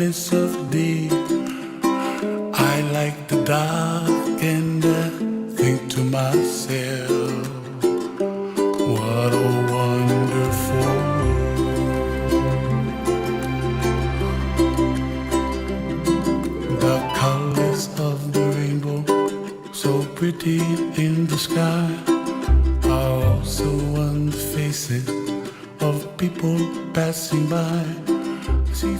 darkness of day. I like the dark and I think to myself, what a wonderful world. The colors of the rainbow, so pretty in the sky, are also on the faces of people passing by. See